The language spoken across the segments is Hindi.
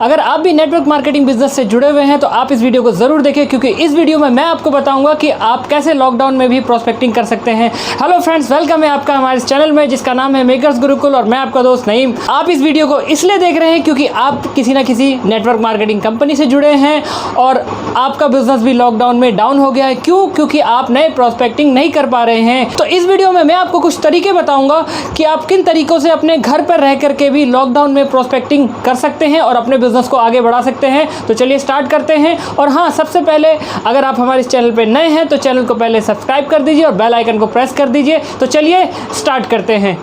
अगर आप भी नेटवर्क मार्केटिंग बिजनेस से जुड़े हुए हैं तो आप इस वीडियो को जरूर देखें, क्योंकि इस वीडियो में मैं आपको बताऊंगा कि आप कैसे लॉकडाउन में भी प्रोस्पेक्टिंग कर सकते हैं। हेलो फ्रेंड्स, वेलकम है आपका हमारे इस चैनल में जिसका नाम है मेकर्स गुरुकुल और मैं आपका दोस्त नईम। आप इस वीडियो को इसलिए देख रहे हैं क्योंकि आप किसी ना किसी नेटवर्क मार्केटिंग कंपनी से जुड़े हैं और आपका बिजनेस भी लॉकडाउन में डाउन हो गया है। क्यों? क्योंकि आप नए प्रोस्पेक्टिंग नहीं कर पा रहे हैं। तो इस वीडियो में मैं आपको कुछ तरीके बताऊंगा कि आप किन तरीकों से अपने घर पर रह करके भी लॉकडाउन में प्रोस्पेक्टिंग कर सकते हैं और अपने बिजनेस को आगे बढ़ा सकते हैं। तो चलिए स्टार्ट करते हैं। और हाँ, सबसे पहले अगर आप हमारे इस चैनल पे नए हैं तो चैनल को पहले सब्सक्राइब कर दीजिए और बेल आइकन को प्रेस कर दीजिए। तो चलिए स्टार्ट करते हैं।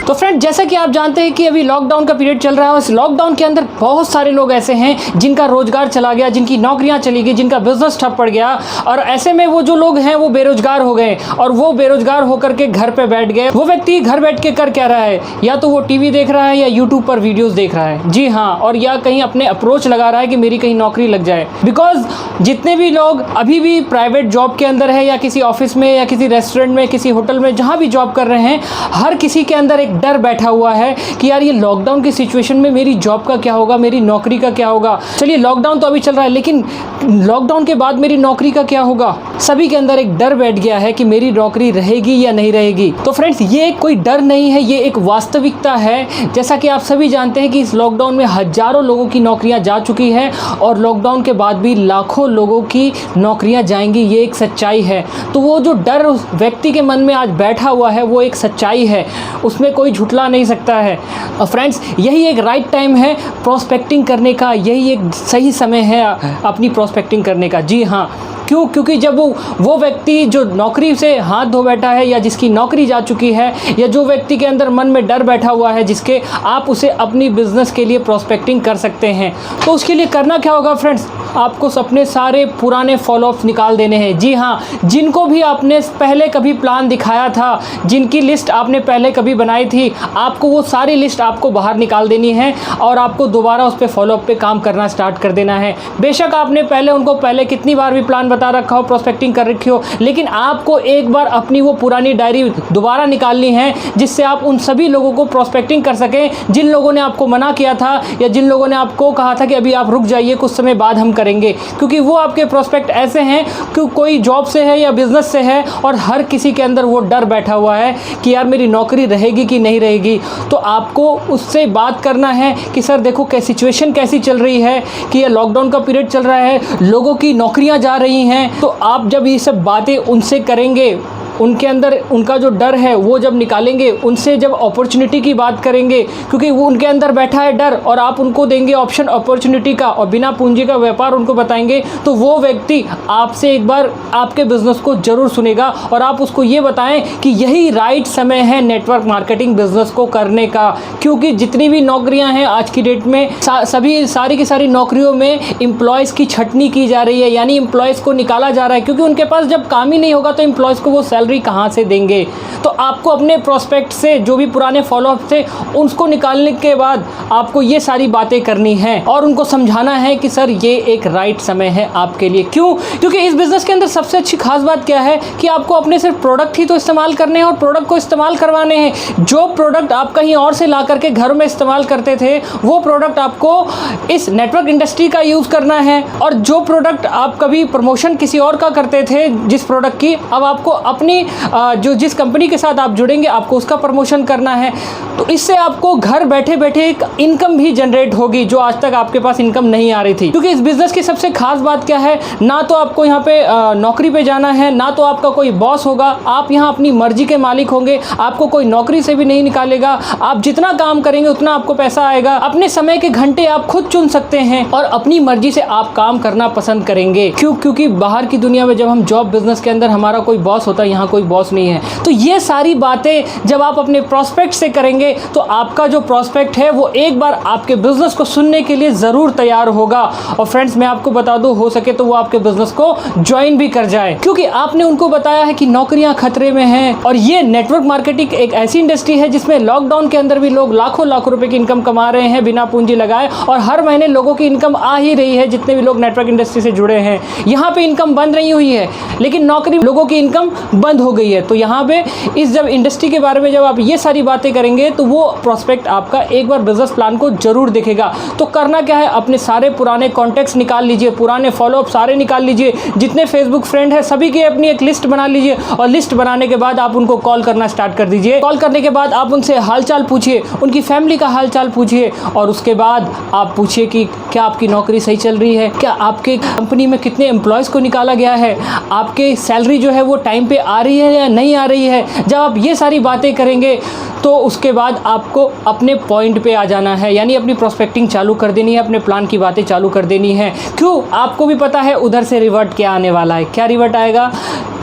तो फ्रेंड, जैसा कि आप जानते हैं कि अभी लॉकडाउन का पीरियड चल रहा है और इस लॉकडाउन के अंदर बहुत सारे लोग ऐसे हैं जिनका रोजगार चला गया, जिनकी नौकरियां चली गई, जिनका बिजनेस ठप पड़ गया। और ऐसे में वो जो लोग हैं वो बेरोजगार हो गए और वो बेरोजगार होकर के घर पे बैठ गए। वो व्यक्ति घर बैठ के कर क्या रहा है? या तो वो टीवी देख रहा है या यूट्यूब पर वीडियोज देख रहा है। जी हाँ, और या कहीं अपने अप्रोच लगा रहा है कि मेरी कहीं नौकरी लग जाए। बिकॉज जितने भी लोग अभी भी प्राइवेट जॉब के अंदर है या किसी ऑफिस में या किसी रेस्टोरेंट में, किसी होटल में, जहाँ भी जॉब कर रहे हैं, हर किसी के अंदर एक डर बैठा हुआ है कि यार ये लॉकडाउन की सिचुएशन में मेरी जॉब का क्या होगा, मेरी नौकरी का क्या होगा। चलिए लॉकडाउन तो अभी चल रहा है, लेकिन लॉकडाउन के बाद मेरी नौकरी का क्या होगा। सभी के अंदर एक डर बैठ गया है कि मेरी नौकरी रहेगी या नहीं रहेगी। तो फ्रेंड्स, ये कोई डर नहीं है, ये एक वास्तविकता है। जैसा कि आप सभी जानते हैं कि इस लॉकडाउन में हजारों लोगों की नौकरियां जा चुकी है और लॉकडाउन के बाद भी लाखों लोगों की नौकरियां जाएंगी, ये एक सच्चाई है। तो वो जो डर उस व्यक्ति के मन में आज बैठा हुआ है वो एक सच्चाई है, उसमें कोई झुटला नहीं सकता है। और फ्रेंड्स, यही एक राइट टाइम है प्रोस्पेक्टिंग करने का, यही एक सही समय है अपनी प्रोस्पेक्टिंग करने का। जी हाँ, क्यों? क्योंकि जब वो व्यक्ति जो नौकरी से हाथ धो बैठा है या जिसकी नौकरी जा चुकी है या जो व्यक्ति के अंदर मन में डर बैठा हुआ है जिसके आप उसे अपनी बिजनेस के लिए प्रोस्पेक्टिंग कर सकते हैं, तो उसके लिए करना क्या होगा फ्रेंड्स? आपको अपने सारे पुराने फॉलोअप्स निकाल देने हैं। जी हाँ, जिनको भी आपने पहले कभी प्लान दिखाया था, जिनकी लिस्ट आपने पहले कभी बनाई थी, आपको वो सारी लिस्ट आपको बाहर निकाल देनी है और आपको दोबारा उस पर फॉलोअप पे काम करना स्टार्ट कर देना है। बेशक आपने पहले कितनी बार भी प्लान बता रखा हो, प्रोस्पेक्टिंग कर रखी हो, लेकिन आपको एक बार अपनी वो पुरानी डायरी दोबारा निकालनी है जिससे आप उन सभी लोगों को प्रोस्पेक्टिंग कर सकें जिन लोगों ने आपको मना किया था या जिन लोगों ने आपको कहा था कि अभी आप रुक जाइए, कुछ समय बाद हम करेंगे। क्योंकि वो आपके प्रोस्पेक्ट ऐसे हैं कि कोई जॉब से है या बिजनेस से है और हर किसी के अंदर वो डर बैठा हुआ है कि यार मेरी नौकरी रहेगी कि नहीं रहेगी। तो आपको उससे बात करना है कि सर देखो सिचुएशन कैसी चल रही है, कि ये लॉकडाउन का पीरियड चल रहा है, लोगों की नौकरियां जा रही हैं। तो आप जब ये सब बातें उनसे करेंगे, उनके अंदर उनका जो डर है वो जब निकालेंगे, उनसे जब अपॉर्चुनिटी की बात करेंगे, क्योंकि वो उनके अंदर बैठा है डर, और आप उनको देंगे ऑप्शन अपॉर्चुनिटी का और बिना पूंजी का व्यापार उनको बताएंगे, तो वो व्यक्ति आपसे एक बार आपके बिजनेस को जरूर सुनेगा और आप उसको ये बताएं कि यही राइट समय है नेटवर्क मार्केटिंग बिजनेस को करने का। क्योंकि जितनी भी नौकरियां हैं आज की डेट में, सारी की सारी नौकरियों में एम्प्लॉयज़ की छटनी की जा रही है, यानी एम्प्लॉयज़ को निकाला जा रहा है, क्योंकि उनके पास जब काम ही नहीं होगा तो एम्प्लॉयज़ को वो सैलरी कहां से देंगे। तो आपको अपने प्रोस्पेक्ट से जो भी पुराने फॉलोअप थे उसको निकालने के बाद आपको ये सारी बातें करनी है और उनको समझाना है कि सर ये एक राइट समय है आपके लिए। क्यों? क्योंकि इस बिजनेस के अंदर सबसे अच्छी खास बात क्या है कि आपको अपने सिर्फ प्रोडक्ट ही तो इस्तेमाल करने हैं और प्रोडक्ट को इस्तेमाल करवाने हैं। जो प्रोडक्ट आप कहीं और से ला करके घर में इस्तेमाल करते थे वो प्रोडक्ट आपको इस नेटवर्क इंडस्ट्री का यूज करना है, और जो प्रोडक्ट आप कभी प्रमोशन किसी और का करते थे जिस प्रोडक्ट की, अब आपको अपनी जिस कंपनी के साथ आप जुड़ेंगे आपको उसका प्रमोशन करना है। तो इससे आपको घर बैठे बैठे एक इनकम भी जनरेट होगी जो आज तक आपके पास इनकम नहीं आ रही थी। क्योंकि इस बिजनेस की सबसे खास बात क्या है, ना तो आपको यहाँ पे नौकरी पे जाना है, ना तो आपका कोई बॉस होगा, आप यहाँ अपनी मर्जी के मालिक होंगे, आपको कोई नौकरी से भी नहीं निकालेगा। आप जितना काम करेंगे उतना आपको पैसा आएगा, अपने समय के घंटे आप खुद चुन सकते हैं और अपनी मर्जी से आप काम करना पसंद करेंगे। क्योंकि बाहर की दुनिया में जब हम जॉब बिजनेस के अंदर हमारा कोई बॉस होता है, यहाँ कोई बॉस नहीं है। तो ये सारी बातें जब आप अपने प्रोस्पेक्ट से करेंगे तो आपका जो प्रोस्पेक्ट है वो एक बार आपके बिजनेस को सुनने के लिए जरूर तैयार होगा। और फ्रेंड्स, मैं आपको बता दूं, हो सके तो वो आपके बिजनेस को ज्वाइन भी कर जाए, क्योंकि आपने उनको बताया है कि नौकरियां खतरे में हैं। और ये नेटवर्क मार्केटिंग एक ऐसी इंडस्ट्री है जिसमें लॉकडाउन के अंदर भी लोग लाखों लाखों रुपए की इनकम कमा रहे हैं बिना पूंजी लगाए, और हर महीने लोगों की इनकम आ ही रही है जितने भी लोग नेटवर्क इंडस्ट्री से जुड़े हैं। यहाँ पे इनकम बंद नहीं हुई है, लेकिन नौकरी लोगों की इनकम बंद बंद हो गई है। तो यहाँ पे इस जब इंडस्ट्री के बारे में जब आप ये सारी बातें करेंगे तो वो प्रोस्पेक्ट आपका एक बार बिजनेस प्लान को जरूर देखेगा। तो करना क्या है, अपने सारे पुराने कॉन्टैक्ट्स निकाल लीजिए, पुराने फॉलोअप सारे निकाल लीजिए, जितने फेसबुक फ्रेंड है सभी की अपनी एक लिस्ट बना लीजिए और लिस्ट बनाने के बाद आप उनको कॉल करना स्टार्ट कर दीजिए। कॉल करने के बाद आप उनसे हालचाल पूछिए, उनकी फैमिली का हालचाल पूछिए और उसके बाद आप पूछिए कि क्या आपकी नौकरी सही चल रही है, क्या आपके कंपनी में कितने एम्प्लॉयज़ को निकाला गया है, आपके सैलरी जो है वो टाइम पे आ रही है या नहीं आ रही है। जब आप ये सारी बातें करेंगे तो उसके बाद आपको अपने पॉइंट पे आ जाना है, यानी अपनी प्रोस्पेक्टिंग चालू कर देनी है, अपने प्लान की बातें चालू कर देनी है। क्यों, आपको भी पता है उधर से रिवर्ट क्या आने वाला है। क्या रिवर्ट आएगा,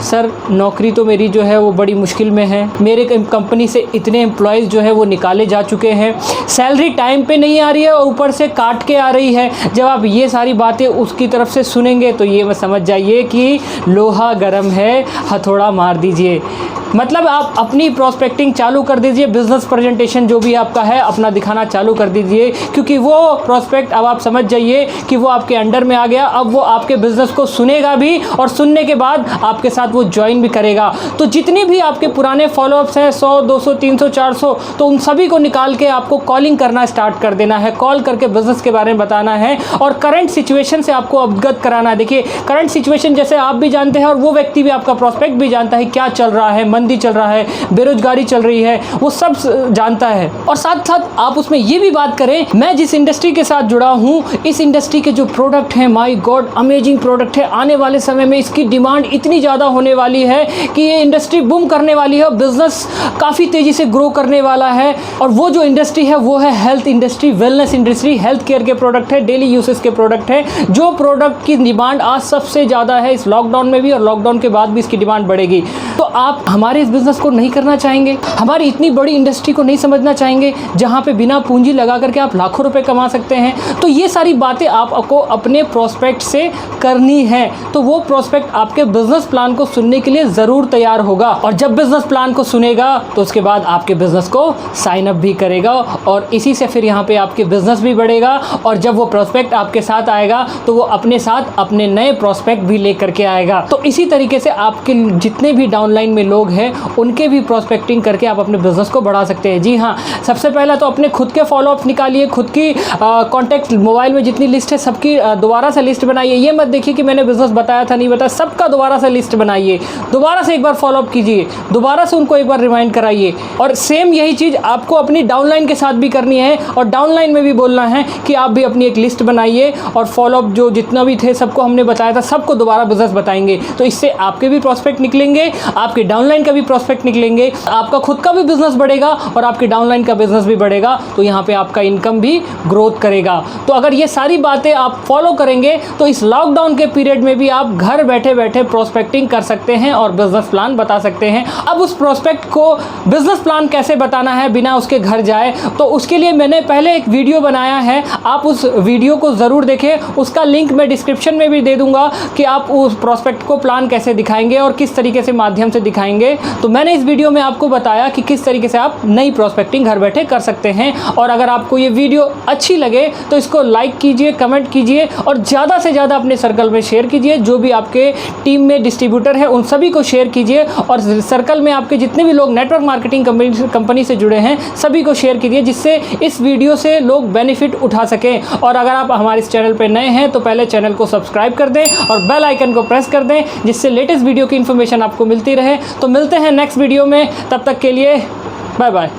सर नौकरी तो मेरी जो है वो बड़ी मुश्किल में है, मेरे कंपनी से इतने एम्प्लॉयज़ जो है वो निकाले जा चुके हैं, सैलरी टाइम पे नहीं आ रही है और ऊपर से काट के आ रही है। जब आप ये सारी बातें उसकी तरफ से सुनेंगे तो ये मत समझ जाइए कि लोहा गर्म है, हथौड़ा मार दीजिए। मतलब आप अपनी प्रोस्पेक्टिंग चालू कर दीजिए, बिजनेस प्रेजेंटेशन जो भी आपका है अपना दिखाना चालू कर दीजिए, क्योंकि वो प्रोस्पेक्ट अब आप समझ जाइए कि वो आपके अंडर में आ गया। अब वो आपके बिजनेस को सुनेगा भी और सुनने के बाद आपके साथ वो ज्वाइन भी करेगा। तो जितनी भी आपके पुराने फॉलोअप्स हैं 100, 200, 300, 400, तो उन सभी को निकाल के आपको कॉलिंग करना स्टार्ट कर देना है, कॉल करके बिजनेस के बारे में बताना है और करंट सिचुएशन से आपको अवगत कराना है। देखिए करंट सिचुएशन जैसे आप भी जानते हैं और वो व्यक्ति भी, आपका प्रोस्पेक्ट भी जानता है क्या चल रहा है, मंदी चल रहा है, बेरोजगारी चल रही है, वो सब जानता है। और साथ साथ आप उसमें ये भी बात करें, मैं जिस इंडस्ट्री के साथ जुड़ा हूँ, इस इंडस्ट्री के जो प्रोडक्ट हैं, माय गॉड अमेजिंग प्रोडक्ट है, आने वाले समय में इसकी डिमांड इतनी ज़्यादा होने वाली है कि ये इंडस्ट्री बूम करने वाली है, बिजनेस काफ़ी तेज़ी से ग्रो करने वाला है। और वो जो इंडस्ट्री है वो है health industry, wellness industry, health care के प्रोडक्ट है, डेली यूसेज के प्रोडक्ट है, जो प्रोडक्ट की डिमांड आज सबसे ज़्यादा है, इस लॉकडाउन में भी और लॉकडाउन के बाद भी इसकी डिमांड बढ़ेगी। तो आप हमारे इस बिजनेस को नहीं करना चाहेंगे, हमारी इतनी बड़ी इंडस्ट्री को नहीं समझना चाहेंगे जहां पे बिना पूंजी लगा करके आप लाखों रुपए कमा सकते हैं। तो ये सारी बातें आपको अपने प्रोस्पेक्ट से करनी है। तो वो प्रोस्पेक्ट आपके बिजनेस प्लान को सुनने के लिए ज़रूर तैयार होगा और जब बिजनेस प्लान को सुनेगा तो उसके बाद आपके बिजनेस को साइन अप भी करेगा और इसी से फिर यहाँ पे आपके बिजनेस भी बढ़ेगा। और जब वो प्रोस्पेक्ट आपके साथ आएगा तो वो अपने साथ अपने नए प्रोस्पेक्ट भी लेकर के आएगा। तो इसी तरीके से आपके जितने भी डाउनलाइन में लोग हैं उनके भी प्रोस्पेक्टिंग करके आप अपने बिजनेस को बढ़ा सकते हैं। जी हाँ, सबसे पहला तो अपने खुद के फॉलोअप निकालिए, खुद की कॉन्टैक्ट मोबाइल में जितनी लिस्ट है सबकी दोबारा से लिस्ट बनाइए। ये मत देखिए कि मैंने बिजनेस बताया था नहीं बताया, सबका दोबारा से लिस्ट बनाइए, दोबारा से एक बार फॉलोअप कीजिए, दोबारा से उनको एक बार रिमाइंड कराइए। और सेम यही चीज़ आपको अपनी डाउनलाइन के साथ भी करनी है और डाउनलाइन में भी बोलना है कि आप भी अपनी एक लिस्ट बनाइए और फॉलोअप जो जितना भी थे सबको हमने बताया था सबको दोबारा बिजनेस बताएंगे। तो इससे आपके भी प्रोस्पेक्ट निकलेंगे, आपके डाउनलाइन का भी प्रोस्पेक्ट निकलेंगे, आपका खुद का भी बिजनेस बढ़ेगा और आपके डाउनलाइन का बिजनेस भी बढ़ेगा। तो यहाँ पे आपका इनकम भी ग्रोथ करेगा। तो अगर ये सारी बातें आप फॉलो करेंगे तो इस लॉकडाउन के पीरियड में भी आप घर बैठे बैठे प्रोस्पेक्टिंग कर सकते हैं और बिजनेस प्लान बता सकते हैं। अब उस प्रोस्पेक्ट को बिजनेस प्लान कैसे बताना है बिना उसके घर जाए, तो उसके लिए मैंने पहले एक वीडियो बनाया है, आप उस वीडियो को ज़रूर देखें। उसका लिंक मैं डिस्क्रिप्शन में भी दे दूंगा कि आप उस प्रोस्पेक्ट को प्लान कैसे दिखाएंगे और किस तरीके से माध्यम से दिखाएंगे। तो मैंने इस वीडियो में आपको बताया कि किस तरीके से आप नई प्रोस्पेक्टिंग घर बैठे कर सकते हैं। और अगर आपको ये वीडियो अच्छी लगे तो इसको लाइक कीजिए, कमेंट कीजिए और ज़्यादा से ज़्यादा अपने सर्कल में शेयर कीजिए। जो भी आपके टीम में डिस्ट्रीब्यूटर है उन सभी को शेयर कीजिए और सर्कल में आपके जितने भी लोग नेटवर्क मार्केटिंग कंपनी से जुड़े हैं सभी को शेयर कीजिए, जिससे इस वीडियो से लोग बेनिफिट उठा सकें। और अगर आप हमारे इस चैनल पर नए हैं तो पहले चैनल को सब्सक्राइब कर दें और बेल आइकन को प्रेस कर दें, जिससे लेटेस्ट वीडियो की इन्फॉर्मेशन आपको मिलती रहे। तो मिलते हैं नेक्स्ट वीडियो में, तब तक के लिए बाय बाय।